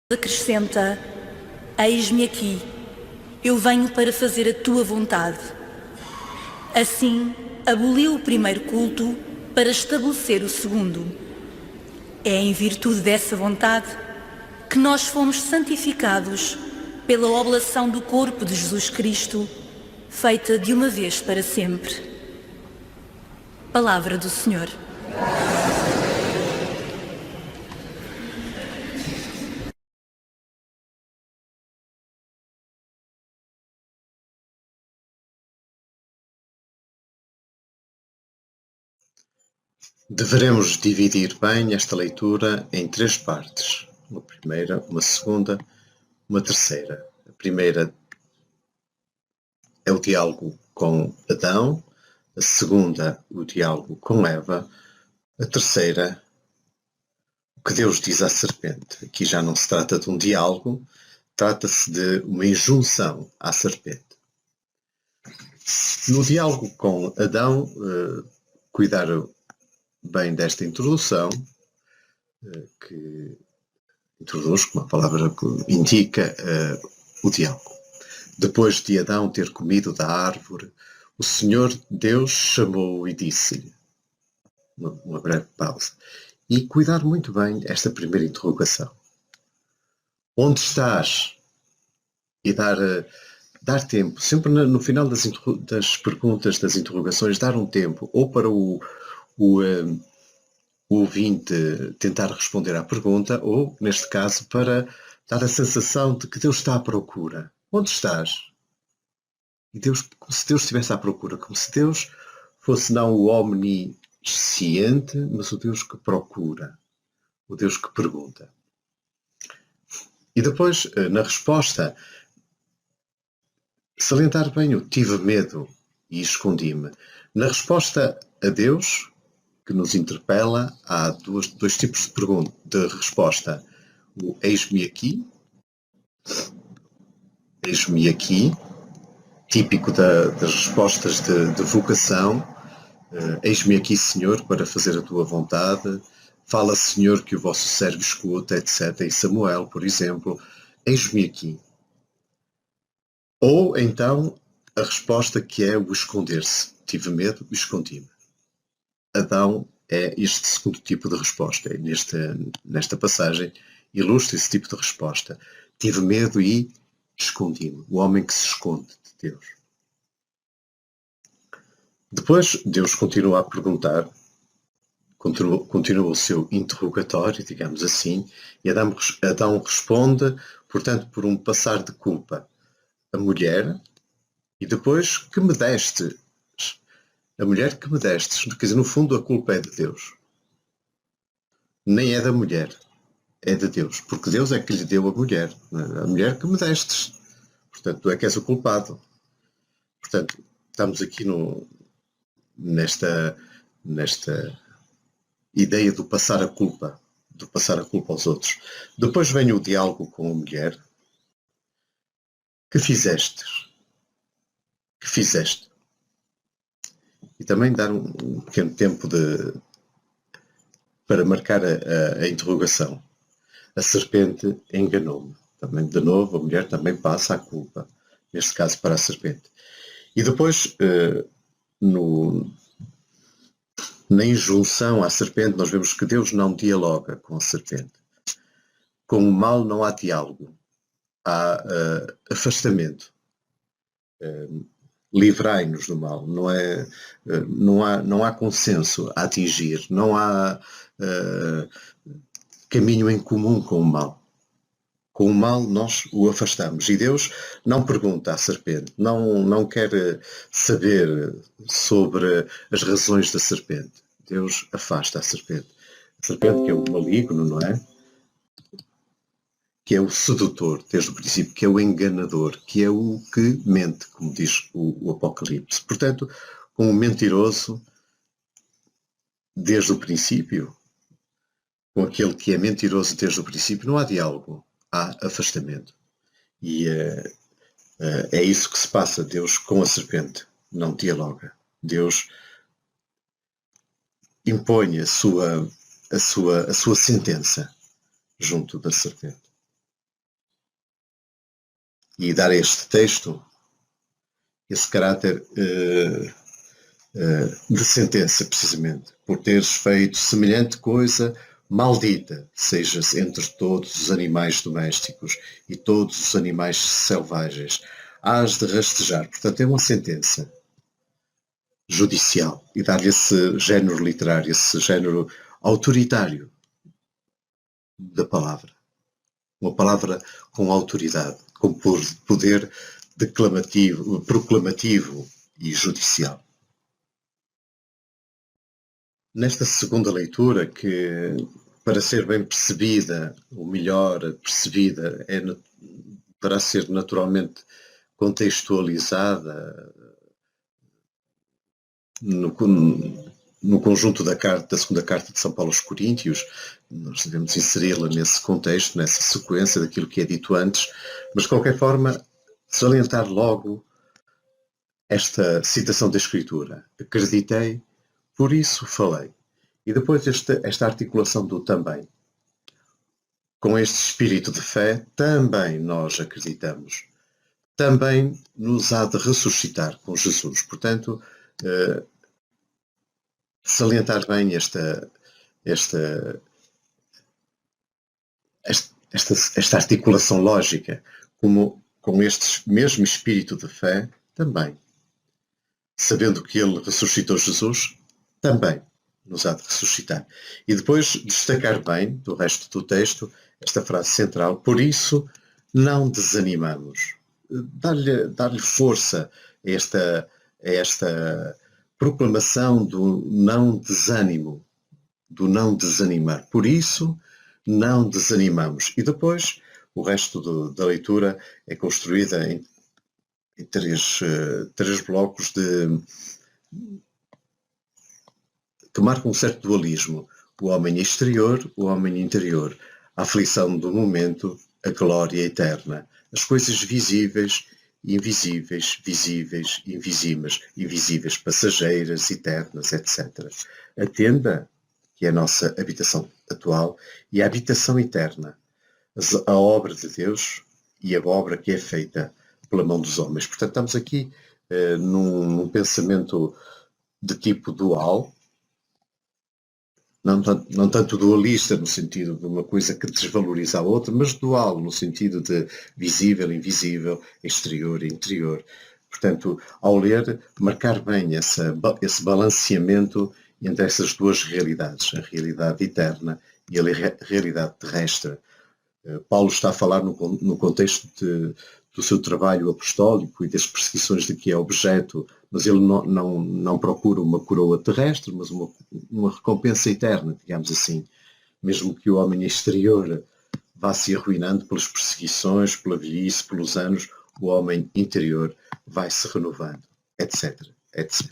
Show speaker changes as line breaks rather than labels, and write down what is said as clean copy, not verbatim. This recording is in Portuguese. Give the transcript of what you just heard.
Acrescenta: eis-me aqui, eu venho para fazer a tua vontade. Assim, aboliu o primeiro culto para estabelecer o segundo. É em virtude dessa vontade que nós fomos santificados pela oblação do corpo de Jesus Cristo, feita de uma vez para sempre. Palavra do Senhor.
Devemos dividir bem esta leitura em três partes. Uma primeira, uma segunda, uma terceira. A primeira é o diálogo com Adão, a segunda, o diálogo com Eva, a terceira, o que Deus diz à serpente. Aqui já não se trata de um diálogo, trata-se de uma injunção à serpente. No diálogo com Adão, cuidar bem desta introdução, que introduz, como a palavra indica, o diálogo. Depois de Adão ter comido da árvore, o Senhor Deus chamou-o e disse-lhe, uma breve pausa, e cuidar muito bem esta primeira interrogação. Onde estás? E dar tempo, sempre no final das perguntas, das interrogações, dar um tempo, ou para o ouvinte tentar responder à pergunta, ou, neste caso, para dar a sensação de que Deus está à procura. Onde estás? E Deus, como se Deus estivesse à procura, como se Deus fosse não o omnisciente, mas o Deus que procura, o Deus que pergunta. E depois, na resposta, salientar bem o tive medo e escondi-me. Na resposta a Deus, que nos interpela, há dois tipos de resposta. O eis-me aqui, típico das respostas de vocação. Eis-me aqui, Senhor, para fazer a tua vontade. Fala, Senhor, que o vosso servo escuta, etc. E Samuel, por exemplo, eis-me aqui. Ou então a resposta que é o esconder-se. Tive medo e escondi-me. Adão é este segundo tipo de resposta. Nesta passagem ilustra esse tipo de resposta. Tive medo e escondi-me. O homem que se esconde de Deus. Depois Deus continua a perguntar, continua o seu interrogatório, digamos assim, e Adão responde, portanto, por um passar de culpa. A mulher, e depois, que me deste? A mulher que me destes, quer dizer, no fundo a culpa é de Deus. Nem é da mulher, é de Deus, porque Deus é que lhe deu a mulher que me destes. Portanto, tu é que és o culpado. Portanto, estamos aqui nesta ideia do passar a culpa aos outros. Depois vem o diálogo com a mulher. Que fizeste? Que fizeste? E também dar um pequeno tempo para marcar a interrogação. A serpente enganou-me. Também, de novo, a mulher também passa a culpa, neste caso para a serpente. E depois, na injunção à serpente, nós vemos que Deus não dialoga com a serpente. Com o mal não há diálogo, há afastamento. Livrai-nos do mal, não há consenso a atingir, não há caminho em comum com o mal. Com o mal nós o afastamos. E Deus não pergunta à serpente, não quer saber sobre as razões da serpente. Deus afasta a serpente. A serpente que é o maligno, não é? Que é o sedutor, desde o princípio, que é o enganador, que é o que mente, como diz o Apocalipse. Portanto, com o mentiroso, desde o princípio, com aquele que é mentiroso desde o princípio, não há diálogo, há afastamento. E é isso que se passa. Deus com a serpente não dialoga. Deus impõe a sua sentença junto da serpente. e dar a este texto esse caráter de sentença, precisamente, por teres feito semelhante coisa maldita, seja entre todos os animais domésticos e todos os animais selvagens, hás de rastejar. Portanto, é uma sentença judicial e dar-lhe esse género literário, esse género autoritário da palavra. Uma palavra com autoridade, com poder declamativo, proclamativo e judicial. Nesta segunda leitura, que para ser bem percebida, ou melhor percebida, deverá ser naturalmente contextualizada no conjunto da segunda carta de São Paulo aos Coríntios, nós devemos inseri-la nesse contexto, nessa sequência daquilo que é dito antes, mas de qualquer forma, salientar logo esta citação da Escritura. Acreditei, por isso falei. E depois esta articulação do também. Com este espírito de fé, também nós acreditamos. Também nos há de ressuscitar com Jesus. Portanto, salientar bem esta articulação lógica, como com este mesmo espírito de fé, também. Sabendo que ele ressuscitou Jesus, também nos há de ressuscitar. E depois destacar bem, do resto do texto, esta frase central: por isso não desanimamos. Dar-lhe força a esta proclamação do não desânimo, do não desanimar. Por isso não desanimamos. E depois o resto da leitura é construída em três blocos que marcam um certo dualismo: o homem exterior, o homem interior, a aflição do momento, a glória eterna, as coisas visíveis, invisíveis, visíveis, invisíveis, passageiras, eternas, etc. A tenda, que é a nossa habitação atual, e a habitação eterna, a obra de Deus e a obra que é feita pela mão dos homens. Portanto, estamos aqui num pensamento de tipo dual, não tanto dualista no sentido de uma coisa que desvaloriza a outra, mas dual no sentido de visível, invisível, exterior e interior. Portanto, ao ler, marcar bem esse balanceamento entre essas duas realidades, a realidade eterna e a realidade terrestre. Paulo está a falar no contexto do seu trabalho apostólico e das perseguições de que é objeto, mas ele não procura uma coroa terrestre, mas uma recompensa eterna, digamos assim. Mesmo que o homem exterior vá se arruinando pelas perseguições, pela velhice, pelos anos, o homem interior vai se renovando, etc, etc.